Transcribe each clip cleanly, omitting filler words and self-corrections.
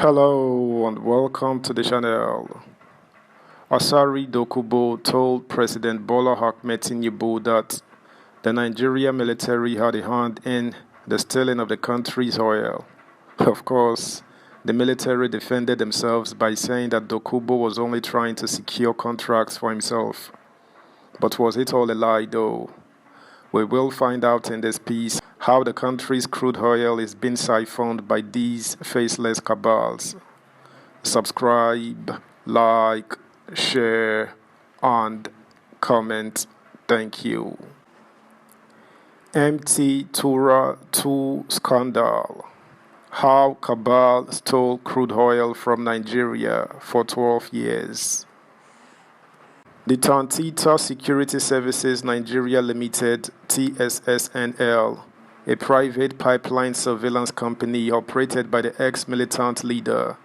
Hello and welcome to the channel. Asari Dokubo told President Bola Ahmed Tinubu that the Nigerian military had a hand in the stealing of the country's oil. Of course, the military defended themselves by saying that Dokubo was only trying to secure contracts for himself. But was it all a lie though? We will find out in this piece how the country's crude oil is being siphoned by these faceless cabals. Subscribe, like, share, and comment. Thank you. MT Tura 2 scandal. How Cabal stole crude oil from Nigeria for 12 years. The Tantita Security Services Nigeria Limited (TSSNL), a private pipeline surveillance company operated by the ex-militant leader,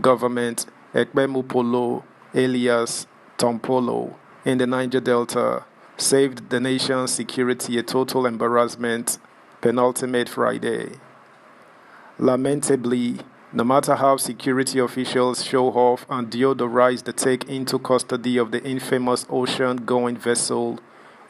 Government Ekpemupolo alias Tompolo in the Niger Delta, saved the nation's security a total embarrassment penultimate Friday. Lamentably, no matter how security officials show off and deodorize the take into custody of the infamous ocean-going vessel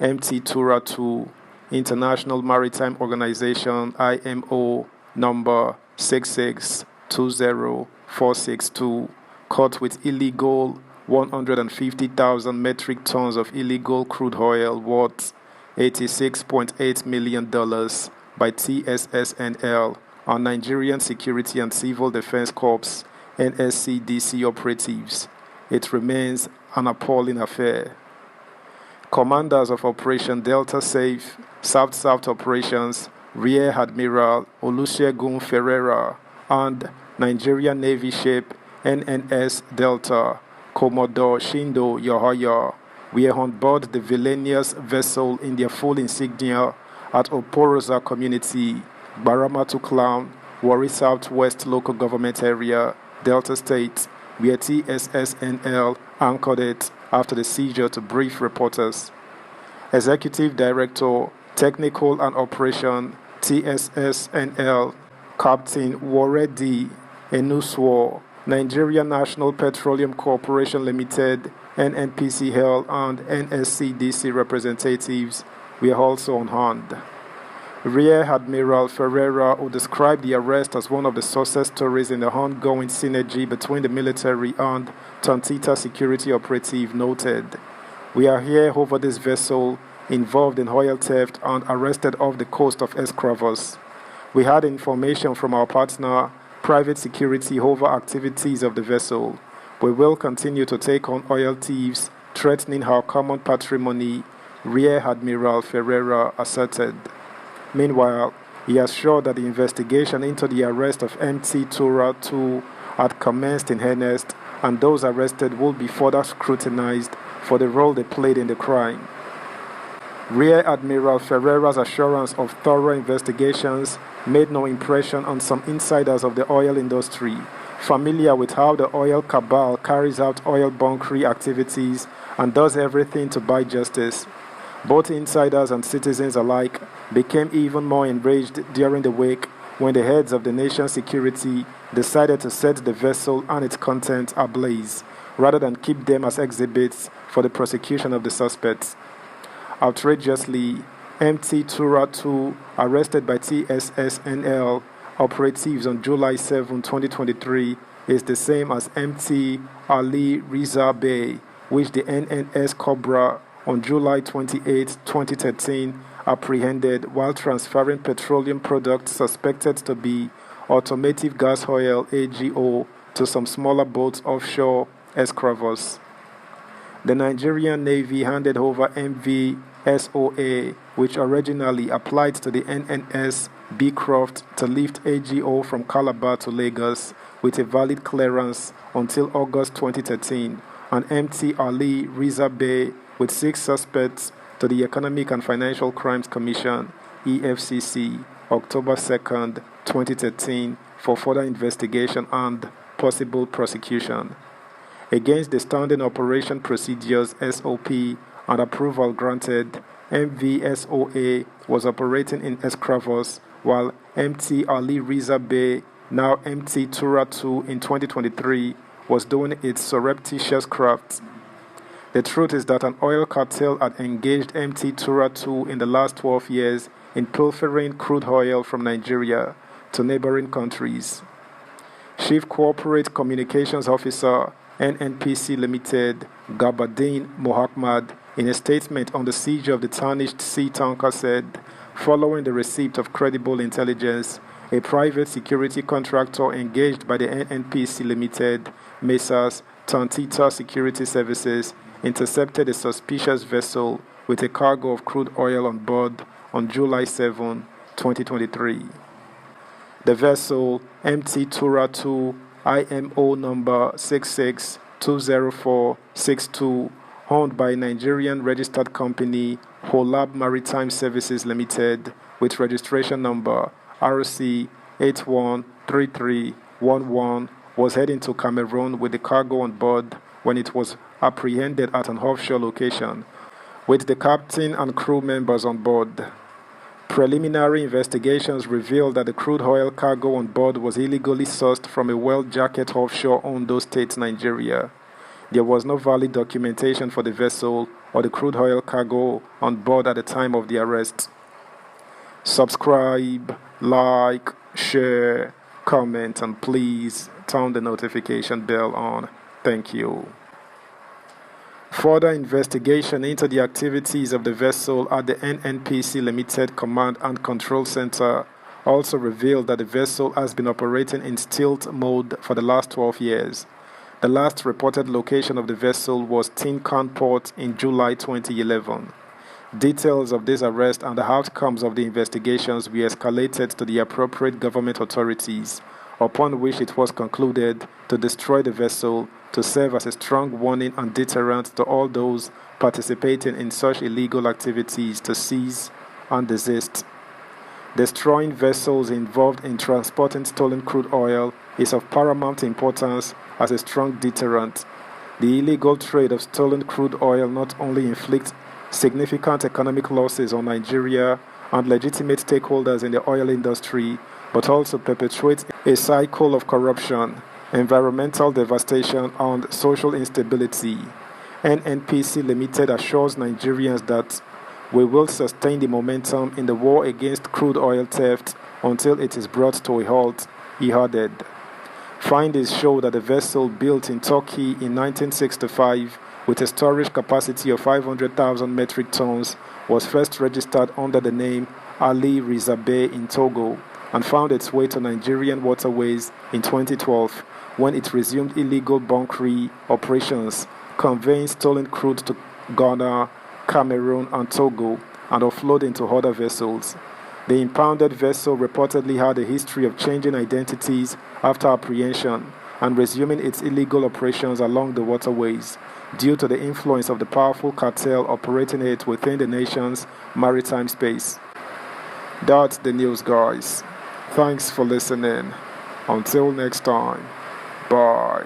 MT Tura 2, International Maritime Organization IMO number 6620462, caught with illegal 150,000 metric tons of illegal crude oil worth $86.8 million by TSSNL and Nigerian Security and Civil Defense Corps (NSCDC) operatives. It remains an appalling affair. Commanders of Operation Delta Safe, South-South Operations, Rear Admiral Olusegun Ferreira, and Nigerian Navy ship NNS Delta, Commodore Shindo Yahaya, were on board the villainous vessel in their full insignia at Oporoza Community, Baramatu Clown, Warri Southwest Local Government Area, Delta State, where TSSNL anchored it after the seizure to brief reporters. Executive Director, Technical and Operation, TSSNL, Captain Waredi Enuswo, Nigeria National Petroleum Corporation Limited, NNPCL, and NSCDC representatives were also on hand. Rear Admiral Ferreira, who described the arrest as one of the success stories in the ongoing synergy between the military and Tantita security operative, noted, "We are here over this vessel involved in oil theft and arrested off the coast of Escravos. We had information from our partner, private security, over activities of the vessel. We will continue to take on oil thieves threatening our common patrimony," Rear Admiral Ferreira asserted. Meanwhile, he assured that the investigation into the arrest of MT Tura 2 had commenced in earnest, and those arrested will be further scrutinized for the role they played in the crime. Rear Admiral Ferreira's assurance of thorough investigations made no impression on some insiders of the oil industry, familiar with how the oil cabal carries out oil bunkering activities and does everything to buy justice. Both insiders and citizens alike became even more enraged during the week when the heads of the nation's security decided to set the vessel and its contents ablaze, rather than keep them as exhibits for the prosecution of the suspects. Outrageously, MT Tura 2, arrested by TSSNL operatives on July 7, 2023, is the same as MT Ali Riza Bey, which the NNS Cobra on July 28, 2013, apprehended while transferring petroleum products suspected to be automotive gas oil (AGO) to some smaller boats offshore Escravos. The Nigerian Navy handed over MV SOA, which originally applied to the NNS Beecroft to lift AGO from Calabar to Lagos with a valid clearance until August 2013, and MT Ali Riza Bey with 6 suspects to the Economic and Financial Crimes Commission (EFCC) October 2, 2013 for further investigation and possible prosecution. Against the Standing Operation Procedures (SOP) and approval granted, MVSOA was operating in Escravos, while MT Ali Riza Bey now MT Tura 2 in 2023, was doing its surreptitious craft. The truth is that an oil cartel had engaged MT Tura 2 in the last 12 years in pilfering crude oil from Nigeria to neighboring countries. Chief Corporate Communications Officer, NNPC Limited, Gabardine Mohammad, in a statement on the siege of the tarnished sea tanker said, following the receipt of credible intelligence, a private security contractor engaged by the NNPC Limited, Messrs. Tantita Security Services, intercepted a suspicious vessel with a cargo of crude oil on board on July 7, 2023. The vessel, MT Tura 2, IMO number 66-20462, owned by Nigerian registered company Holab Maritime Services Limited with registration number RC 813311, was heading to Cameroon with the cargo on board when it was apprehended at an offshore location with the captain and crew members on board. Preliminary investigations revealed that the crude oil cargo on board was illegally sourced from a well jacket offshore Ondo State, Nigeria. There was no valid documentation for the vessel or the crude oil cargo on board at the time of the arrest. Subscribe, like, share, comment, and please turn the notification bell on. Thank you. Further investigation into the activities of the vessel at the NNPC Limited Command and Control Center also revealed that the vessel has been operating in stealth mode for the last 12 years. The last reported location of the vessel was Tin Can Port in July 2011. Details of this arrest and the outcomes of the investigations were escalated to the appropriate government authorities, upon which it was concluded to destroy the vessel to serve as a strong warning and deterrent to all those participating in such illegal activities to cease and desist. Destroying vessels involved in transporting stolen crude oil is of paramount importance as a strong deterrent. The illegal trade of stolen crude oil not only inflicts significant economic losses on Nigeria and legitimate stakeholders in the oil industry, but also perpetuates a cycle of corruption, environmental devastation, and social instability. NNPC Limited assures Nigerians that we will sustain the momentum in the war against crude oil theft until it is brought to a halt, he added. Findings show that the vessel, built in Turkey in 1965 with a storage capacity of 500,000 metric tons, was first registered under the name Ali Rizabe in Togo and found its way to Nigerian waterways in 2012 when it resumed illegal bunkering operations, conveying stolen crude to Ghana, Cameroon, and Togo, and offloading to other vessels. The impounded vessel reportedly had a history of changing identities after apprehension and resuming its illegal operations along the waterways due to the influence of the powerful cartel operating it within the nation's maritime space. That's the news, guys. Thanks for listening. Until next time, bye.